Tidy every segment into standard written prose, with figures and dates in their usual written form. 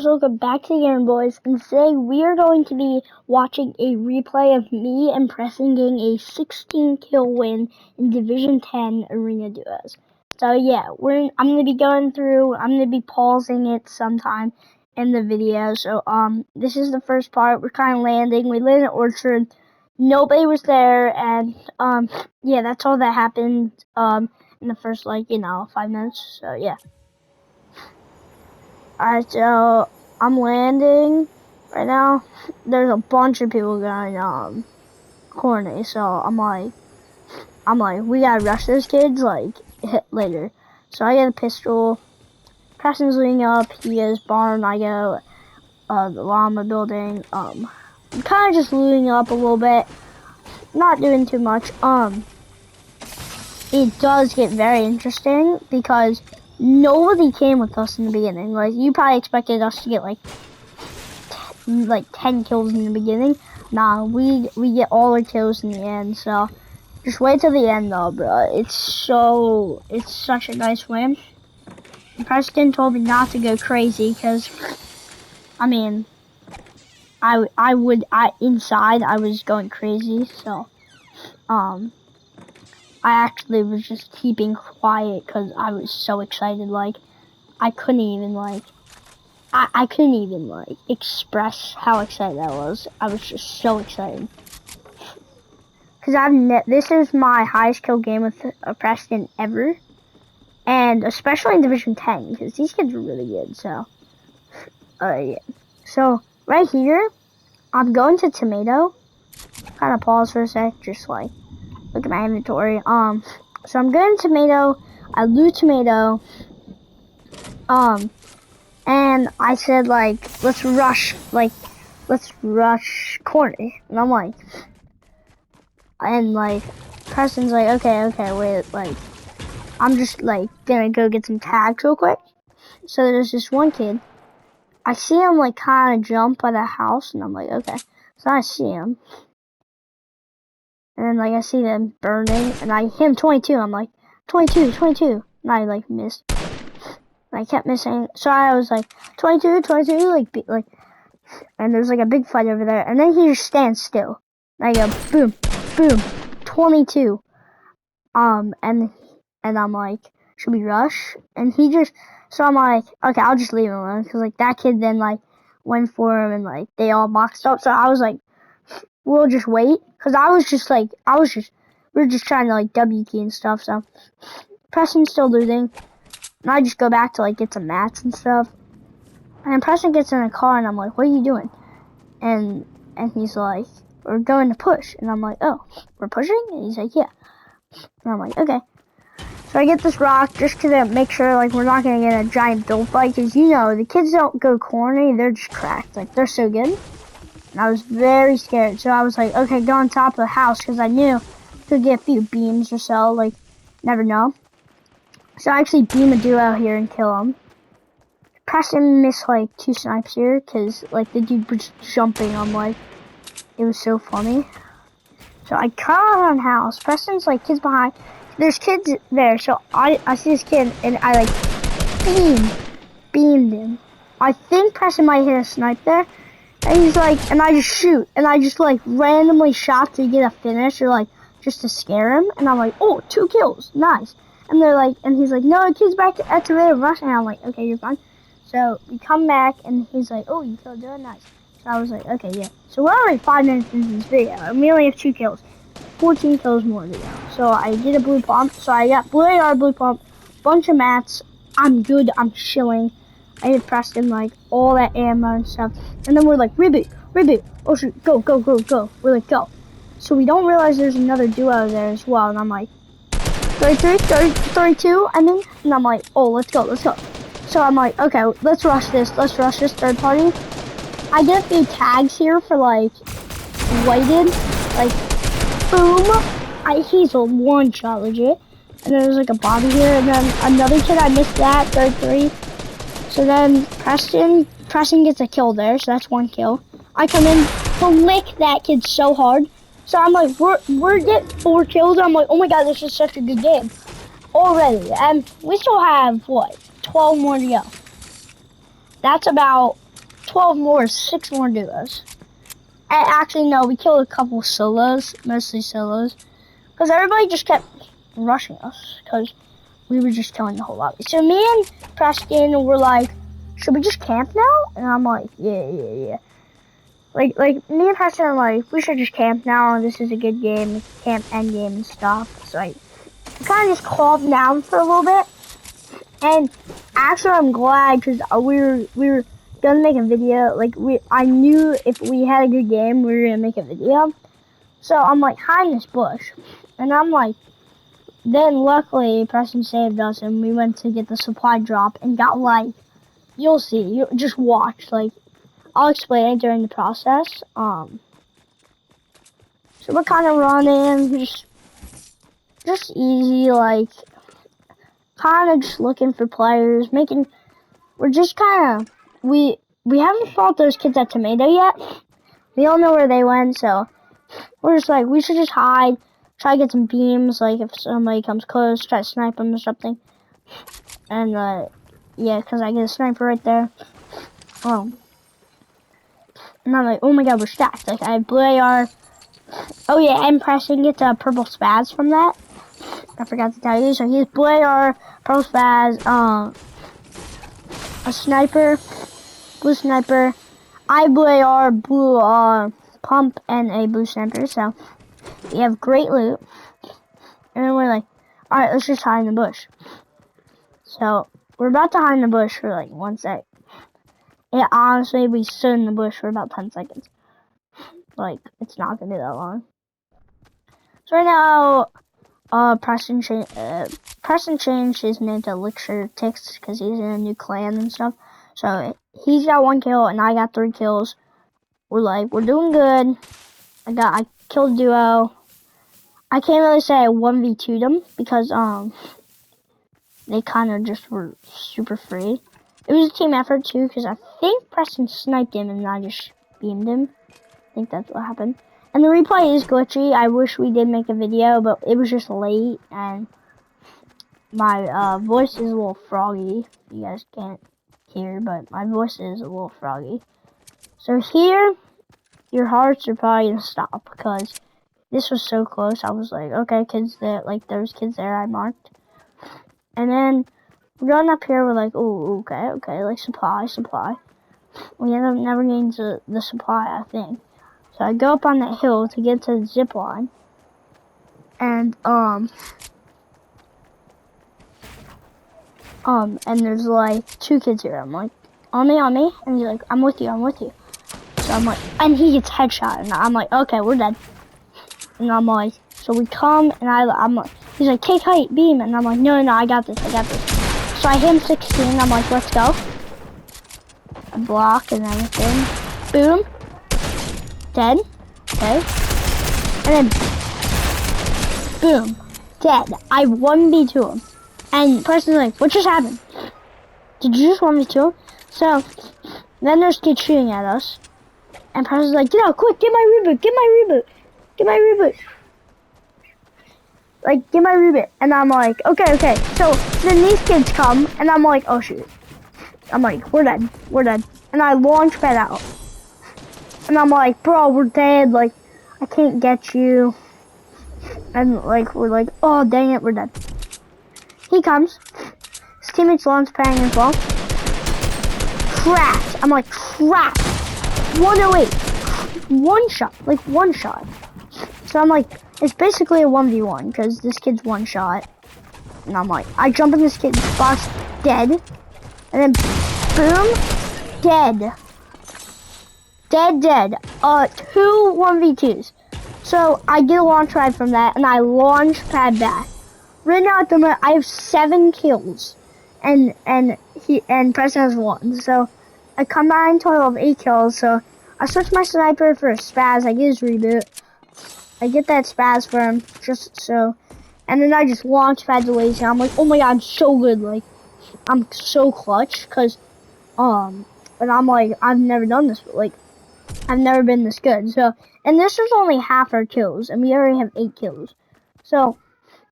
Welcome back to the Aaron Boys, and today we are going to be watching a replay of me and Preston getting a 16 kill win in Division 10 Arena Duos. So yeah, I'm going to be going through, I'm going to be pausing it sometime in the video. So this is the first part. We're kind of landing. We landed at Orchard. Nobody was there, and yeah, that's all that happened in the first 5 minutes. So yeah. Alright, so I'm landing right now. There's a bunch of people going corny, so I'm like, we gotta rush those kids hit later. So I get a pistol. Preston's leading up. He goes barn. I go the llama building. I'm kind of just looting up a little bit, not doing too much. It does get very interesting because nobody came with us in the beginning. Like, you probably expected us to get like 10 kills in the beginning. Nah, we get all the kills in the end. So just wait till the end though, bro. It's such a nice win. Preston told me not to go crazy because, I mean, inside I was going crazy. So I actually was just keeping quiet because I was so excited. Like, I couldn't even I couldn't even express how excited I was. I was just so excited. Cause this is my highest kill game with Preston ever, and especially in Division 10, because these kids are really good. So, yeah. So right here, I'm going to Tomato. Kind of pause for a sec, just look at my inventory. So I'm going to Tomato. I loot Tomato. And I said let's rush Corny, and I'm like. And Preston's like, okay, wait, I'm just gonna go get some tags real quick. So there's this one kid. I see him kind of jump by the house, and I'm like, okay. So I see him, and then I see them burning, and I hit him 22. I'm like, 22, and I missed. And I kept missing. So I was like, 22, and there's a big fight over there, and then he just stands still. And I go, boom, boom. 22. And I'm like, should we rush? And he just, so I'm like, okay, I'll just leave him alone. Cause that kid then went for him and they all boxed up. So I was like, we'll just wait. Cause we were just trying to W key and stuff. So Preston's still losing. And I just go back to get some mats and stuff. And Preston gets in a car and I'm like, what are you doing? And he's like, we're going to push. And I'm like, oh, we're pushing? And he's like, yeah. And I'm like, okay. So I get this rock just to make sure we're not going to get a giant build fight. Because the kids don't go corny. They're just cracked. They're so good. And I was very scared. So I was like, okay, go on top of the house. Because I knew I could get a few beams or so. Never know. So I actually beam a duo out here and kill him. Preston missed 2 snipes here. Because the dude was jumping on it was so funny. So I cut on house. Preston's kids behind. There's kids there. So I see this kid and I beamed him. I think Preston might hit a snipe there. And he's and I just shoot. And I just randomly shot to get a finish or just to scare him. And I'm like, oh, 2 kills. Nice. And they're and he's like, no, the kid's back at Tomato rushing. And I'm like, okay, you're fine. So we come back and he's like, oh, you killed her. Nice. So I was like, okay, yeah. So we're already 5 minutes into this video, and we only have 2 kills. 14 kills more to go. So I did a blue pump. So I got blue AR, blue pump, bunch of mats. I'm good. I'm chilling. I hit Preston all that ammo and stuff. And then we're like, reboot. Oh shoot, go. We're like, go. So we don't realize there's another duo there as well. And I'm like, 32, I mean. And I'm like, oh, let's go. So I'm like, okay, let's rush this third party. I get a few tags here for whited, boom. He's a one shot legit. And then there's a body here, and then another kid, I missed that, 33. So then Preston gets a kill there, so that's 1 kill. I come in to lick that kid so hard. So I'm like, we're getting 4 kills. I'm like, oh my god, this is such a good game already. And we still have what, 12 more to go. That's about 12 more, 6 more duos. And actually, no, we killed a couple solos, mostly solos. Because everybody just kept rushing us, because we were just killing the whole lobby. So me and Preston were like, should we just camp now? And I'm like, yeah. Like me and Preston are like, we should just camp now. This is a good game. We can camp end game and stuff. So I kind of just calmed down for a little bit. And actually, I'm glad because we were gonna make a video. Like I knew if we had a good game, we were gonna make a video. So I'm like hiding this bush, and I'm like, then luckily Preston saved us, and we went to get the supply drop and got like, you'll see, you just watch. Like I'll explain it during the process. So we're kind of running, just easy, like. Kind of just looking for players, we're just kind of, we haven't fought those kids at Tomato yet. We don't know where they went, so we're just like, we should just hide, try to get some beams, like if somebody comes close, try to snipe them or something. And, yeah, because I get a sniper right there. And I'm like, oh my god, we're stacked. Like, I have blue AR. Oh yeah, and Preston gets a purple spaz from that. I forgot to tell you. So he's blue AR, purple spaz, a sniper, blue sniper, I blue AR, blue pump, and a blue sniper. So we have great loot. And then we're like, alright, let's just hide in the bush. So we're about to hide in the bush for like 1 sec. Yeah, honestly, we stood in the bush for about 10 seconds. Like, it's not gonna be that long. So right now, Preston changed his name to Elixir Tix because he's in a new clan and stuff. So he's got 1 kill and I got 3 kills. We're doing good. I killed duo. I can't really say I 1v2'd them because they kind of just were super free. It was a team effort too because I think Preston sniped him and I just beamed him. I think that's what happened. And the replay is glitchy. I wish we did make a video, but it was just late and my voice is a little froggy. You guys can't hear, but my voice is a little froggy. So here, your hearts are probably gonna stop because this was so close. I was like, okay, kids there, like there's kids there I marked. And then we're going up here, we're like, oh, okay, like supply. We end up never getting to the supply, I think. So I go up on that hill to get to the zip line. And and there's like 2 kids here. I'm like, on me, and he's like, I'm with you. So I'm like, and he gets headshot, and I'm like, okay, we're dead. And I'm like, so we come, and I'm like, he's like, take height, beam, and I'm like, no, I got this. So I hit him 16, I'm like, let's go. I block and everything. Boom. Dead. Okay. And then, boom. Dead. I 1v2 him. And Preston's like, what just happened? Did you just 1v2 him? So, then there's kids shooting at us. And Preston's like, get out, quick, get my reboot. Like, get my reboot. And I'm like, okay. So, then these kids come, and I'm like, oh shoot. I'm like, we're dead. And I launch pad out. And I'm like, bro, we're dead. Like, I can't get you. And like, we're like, oh dang it, we're dead. He comes. His teammates launch padding as well. Cracked. I'm like, cracked. 108. One shot. So I'm like, it's basically a 1v1 because this kid's 1 shot. And I'm like, I jump in this kid's box, dead. And then, boom, dead. Dead. 2 1v2s. So I get a launch pad from that, and I launch pad back. Right now at the moment, I have 7 kills, and Preston has 1. So a combined total of 8 kills. So I switch my sniper for a spaz. I get his reboot. I get that spaz for him just so, and then I just launch pad the laser. I'm like, oh my god, I'm so good. Like, I'm so clutch, cause and I'm like, I've never done this, but like, I've never been this good. So, and this is only half our kills, and we already have 8 kills. So,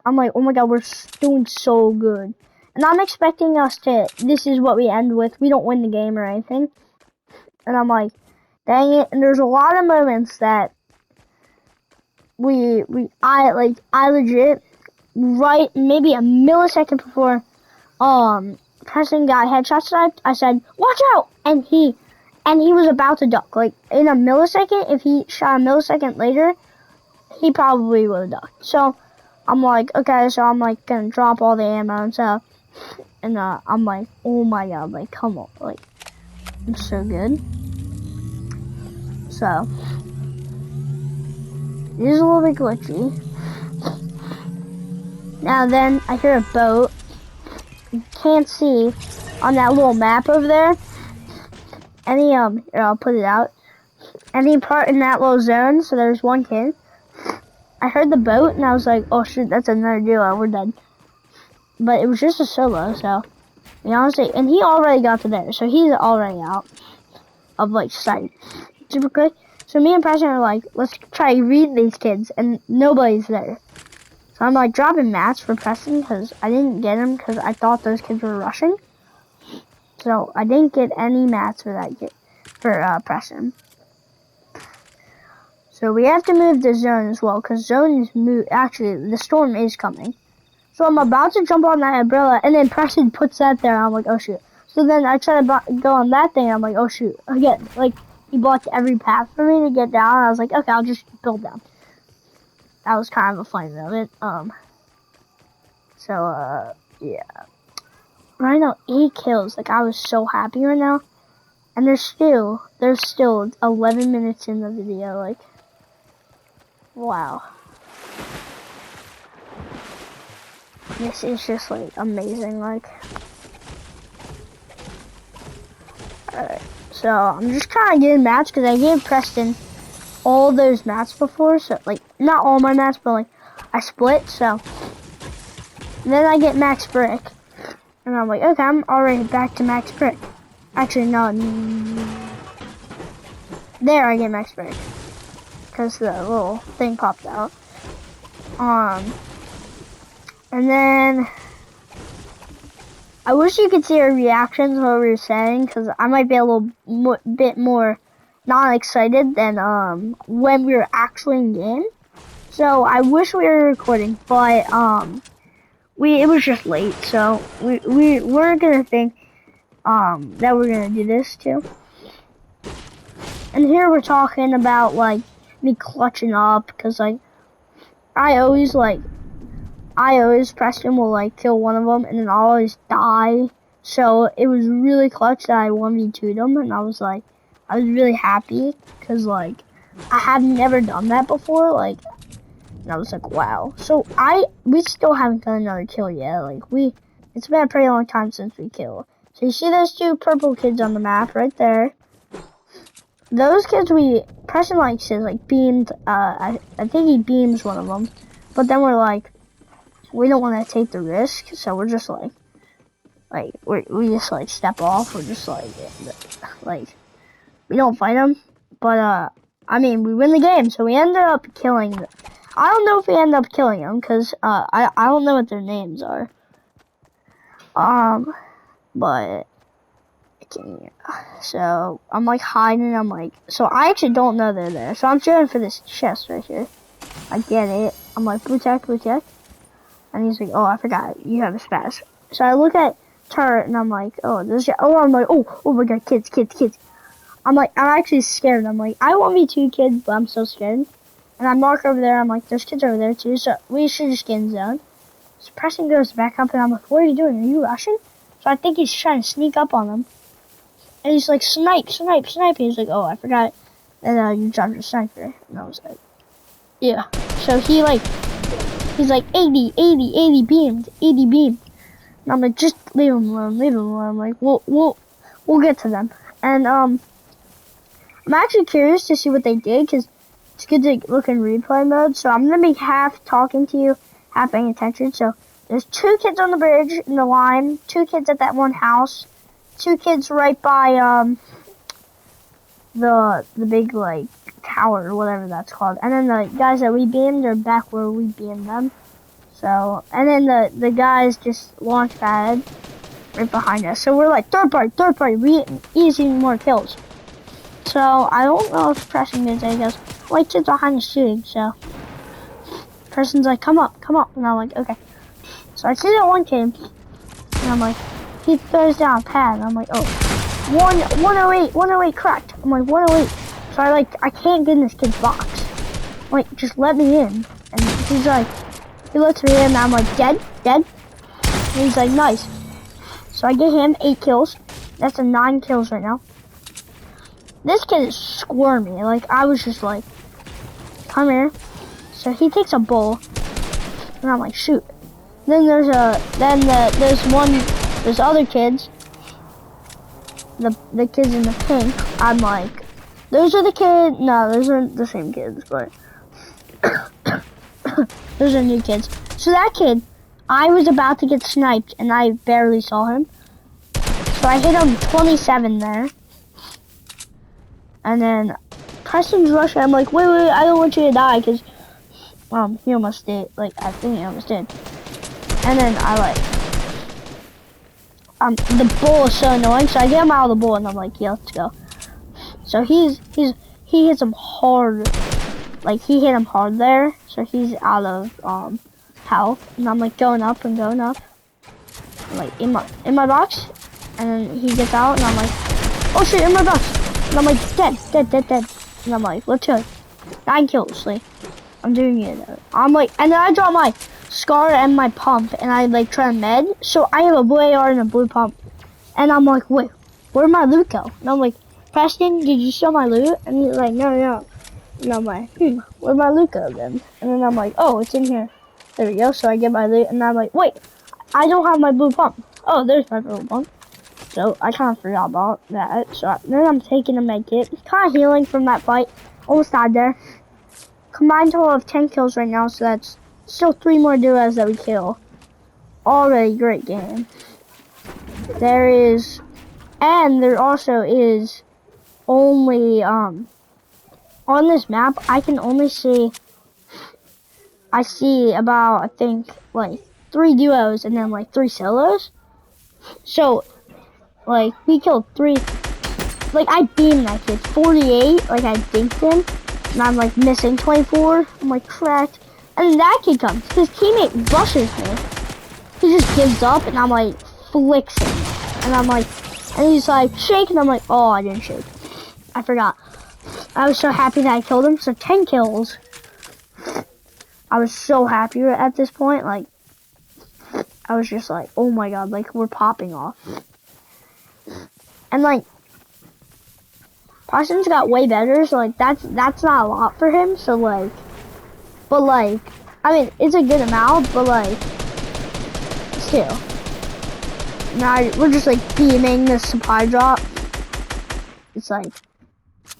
I'm like, oh my god, we're doing so good. And I'm expecting us to, this is what we end with. We don't win the game or anything. And I'm like, dang it. And there's a lot of moments that I legit, right, maybe a millisecond before, Preston got headshot sniped, I said, watch out! And he was about to duck. Like, in a millisecond, if he shot a millisecond later, he probably would have ducked. So, I'm like, okay, so I'm like, gonna drop all the ammo and stuff. And, I'm like, oh my god, like, come on, like, it's so good. So, it is a little bit glitchy. Now then, I hear a boat. You can't see on that little map over there. Any, here, I'll put it out. Any part in that little zone, so there's one kid. I heard the boat, and I was like, oh shoot, that's another duo, we're dead. But it was just a solo, so, honestly, and he already got to there, so he's already out of, like, sight. Super quick. So me and Preston are like, let's try reading these kids, and nobody's there. So I'm like dropping mats for Preston because I didn't get them because I thought those kids were rushing. So I didn't get any mats for that kid, for Preston. So we have to move the zone as well because zone is actually, the storm is coming. So I'm about to jump on that umbrella and then Preston puts that there. I'm like, oh shoot. So then I try to go on that thing. I'm like, oh shoot. Again, like, he blocked every path for me to get down. I was like, okay, I'll just build down. That was kind of a funny moment. Yeah. Right now, 8 kills. Like, I was so happy right now. And there's still 11 minutes in the video. Like, wow. This is just, like, amazing. Like, alright. So, I'm just trying to get a match because I gave Preston all those mats before. So, like, not all my mats, but, like, I split. So, then I get max brick. And I'm like, okay, I'm already back to max brick. Actually, no. There I get max brick. Because the little thing popped out. And then I wish you could see our reactions while we were saying, because I might be a little bit more not excited than when we were actually in game. So I wish we were recording, but it was just late, so we weren't gonna think that we're gonna do this too. And here we're talking about like me clutching up, because like I always Preston will like kill one of them and then I'll always die. So it was really clutch that I 1v2'd them, and I was really happy because like I have never done that before. Like, and I was like, wow. So we still haven't done another kill yet. Like it's been a pretty long time since we killed. So you see those 2 purple kids on the map right there. Those kids Preston like says like beamed. I think he beams one of them, but then we're like, we don't want to take the risk, so we're just like we just like step off. We're just like we don't fight them, but I mean we win the game, so we ended up killing them. I don't know if we end up killing them because I don't know what their names are. But so I'm like hiding. I'm like, so I actually don't know they're there. So I'm shooting for this chest right here. I get it. I'm like, blue tech. And he's like, oh, I forgot, you have a spaz. So I look at turret and I'm like, oh, I'm like, oh my god, kids. I'm like, I'm actually scared. I'm like, I want me 2 kids, but I'm so scared. And I mark over there. I'm like, there's kids over there too. So we should just get in zone. So Preston goes back up and I'm like, what are you doing? Are you rushing? So I think he's trying to sneak up on them. And he's like, snipe. And he's like, oh, I forgot. And you dropped your sniper. And I was like, yeah. So he's like 80 beamed. And I'm like, just leave him alone. I'm like, we'll get to them. And I'm actually curious to see what they did, because it's good to look in replay mode. So I'm gonna be half talking to you, half paying attention. So there's 2 kids on the bridge in the line, 2 kids at that one house, 2 kids right by the big like tower or whatever that's called, and then the guys that we beamed are back where we beamed them. So, and then the guys just launch pad right behind us. So we're like third party. We easy more kills. So I don't know if Preston gets it. He goes, "White kid's behind the shooting." So Preston's like, "Come up," and I'm like, "Okay." So I see that one kid, and I'm like, he throws down a pad, and I'm like, "Oh, 108 cracked." I'm like, 108. So I can't get in this kid's box. I'm like, just let me in. And he's like, he lets me in, and I'm like, dead. And he's like, nice. So I get him 8 kills. That's a 9 kills right now. This kid is squirmy. Like, I was just like, come here. So he takes a bull, and I'm like, shoot. Then there's other kids. The kids in the pink. I'm like, those are the kids. No, those aren't the same kids, but those are new kids. So that kid, I was about to get sniped, and I barely saw him. So I hit him 27 there. And then Preston's rushing. I'm like, wait, I don't want you to die, because he almost did. Like, I think he almost did. And then the bull is so annoying. So I get him out of the bull, and I'm like, yeah, let's go. So he hits him hard. Like, he hit him hard there. So he's out of health, and I'm like going up. I'm like in my box, and then he gets out, and I'm like, oh shit, in my box, and I'm like dead, and I'm like, let's go, 9 kills, like, I'm doing it. I'm like, and then I drop my scar and my pump, and I like try to med, so I have a blue AR and a blue pump, and I'm like, wait, where'd my loot go? And I'm like, Preston, did you steal my loot? And he's like, no. And I'm like, where'd my loot go then? And then I'm like, oh, it's in here. There we go. So I get my loot, and I'm like, wait, I don't have my blue pump. Oh, there's my blue pump. So I kind of forgot about that. So then I'm taking a med kit. Kind of healing from that fight. Almost died there. Combined total of 10 kills right now, so that's still 3 more duos that we kill. Already great game. There also is only, on this map, I see about, I think, like, 3 duos and then, like, 3 solos. So, like, we killed 3, like, I beamed that kid, 48, like, I dinked him, and I'm, like, missing 24, I'm, like, cracked, and then that kid comes, his teammate rushes me, he just gives up, and I'm, like, flicks him, and I'm, like, and he's, like, shake, and I'm, like, oh, I didn't shake, I forgot. I was so happy that I killed him, so 10 kills. I was so happy at this point, like, I was just like, oh my god, like, we're popping off. And, like, Parsons got way better, so, like, that's not a lot for him, so, like, but, like, I mean, it's a good amount, but, like, still. Now, we're just, like, beaming the supply drop. It's, like,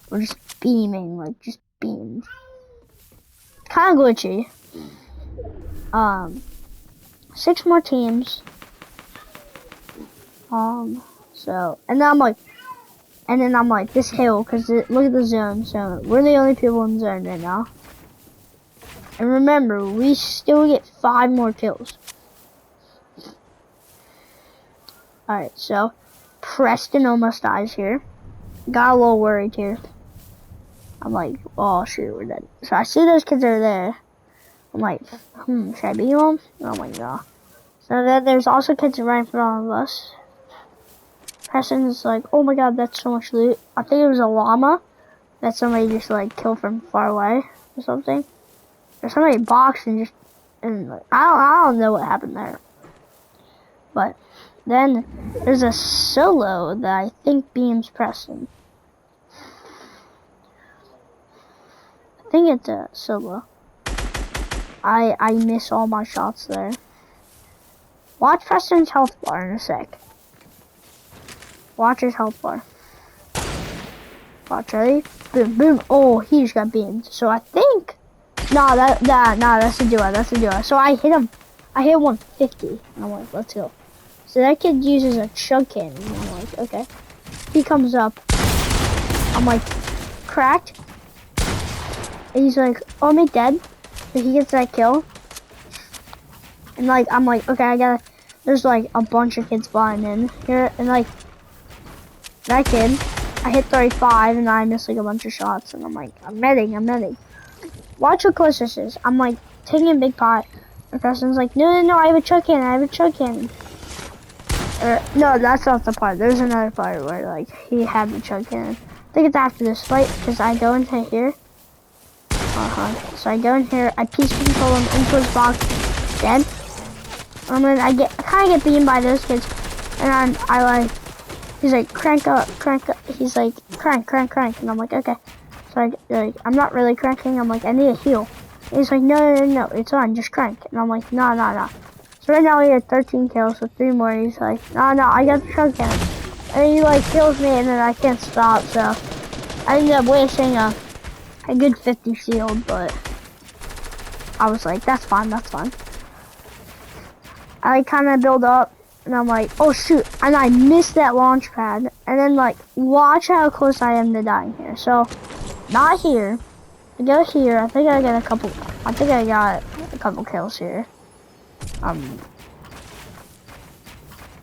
we're just beaming, like, just beams. Kind of glitchy. 6 more teams. So, and then I'm like, this hill, because look at the zone, so we're the only people in the zone right now. And remember, we still get 5 more kills. Alright, so, Preston almost dies here. Got a little worried here. I'm like, oh shoot, we're dead. So I see those kids are there. I'm like, should I beat them? Oh my god. So then there's also kids right in front of us. Preston's like, oh my god, that's so much loot. I think it was a llama that somebody just like killed from far away or something. Or somebody boxed and like, I don't know what happened there. But then there's a solo that I think beams Preston. I think it's a solo. I miss all my shots there. Watch Preston's health bar in a sec. Watch his health bar. Watch, ready? Boom, boom. Oh, he just got beamed. So I think, that's a duo. So I hit him. I hit 150. And I'm like, let's go. So that kid uses a chug cannon. And I'm like, okay. He comes up. I'm like, cracked. And he's like, oh, me dead. So he gets that kill. And like, I'm like, okay, there's like a bunch of kids flying in here. And like, that kid, I hit 35 and I missed like a bunch of shots and I'm like, I'm medding. Watch how close this is. I'm like taking a big pot. And Preston's like, no, I have a chug cannon. No, that's not the part. There's another part where like he had the chug cannon. I think it's after this fight because I go into here. So I go in here, I peace control him into his box, dead. And then I kind of get beaten by those kids. And then I like, he's like, crank up. He's like, crank. And I'm like, okay. So I'm not really cranking. I'm like, I need a heal. And he's like, no, it's on, just crank. And I'm like, no. So right now we have 13 kills with 3 more. He's like, no, I got the chug cannon. And then he like kills me and then I can't stop. So I ended up wasting a good 50 shield, but I was like, that's fine. I like kind of build up, and I'm like, oh shoot, and I missed that launch pad, and then like, watch how close I am to dying here. So, not here. I go here. I think I got a couple kills here. And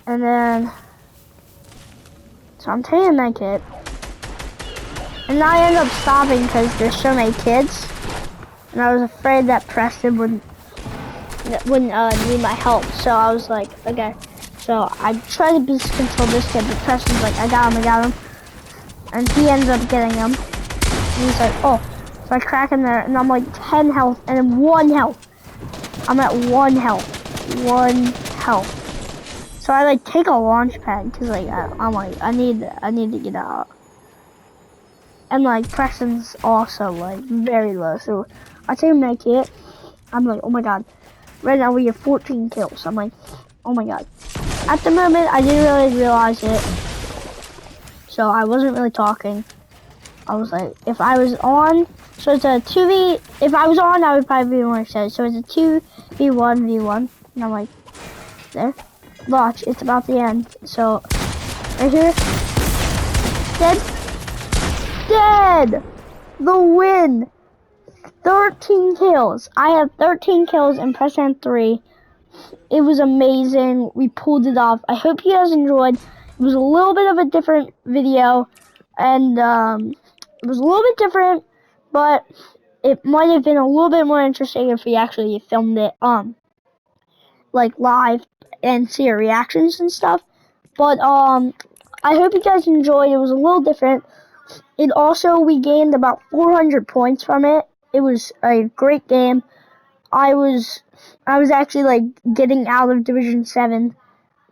then, so I'm taking a med kit. And I end up stopping because there's so many kids, and I was afraid that Preston wouldn't need my help. So I was like, okay. So I tried to beast control this kid, but Preston's like, I got him, and he ends up getting him. And he's like, oh. So I crack him there, and I'm like 10 health, and then 1 health. I'm at 1 health. 1 health. So I like take a launch pad because like I'm like I need to get out. And like Preston's also like very low, so I take a med kit. I'm like, oh my god. Right now we have 14 kills. I'm like, oh my god. At the moment, I didn't really realize it, so I wasn't really talking. I was like, if I was on, so it's a 2v. If I was on, I would probably be more excited. So it's a 2v1v1, and I'm like, there. Watch, it's about the end. So right here, dead. The win. 13 kills. I have 13 kills and Preston 3. It was amazing. We pulled it off. I hope you guys enjoyed. It was a little bit of a different video, and it was a little bit different, but it might have been a little bit more interesting if we actually filmed it like live and see our reactions and stuff. But I hope you guys enjoyed. It was a little different. It also, we gained about 400 points from it. It was a great game. I was actually like getting out of Division 7,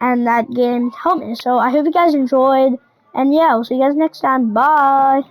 and that game helped me. So I hope you guys enjoyed, and yeah, we'll see you guys next time. Bye.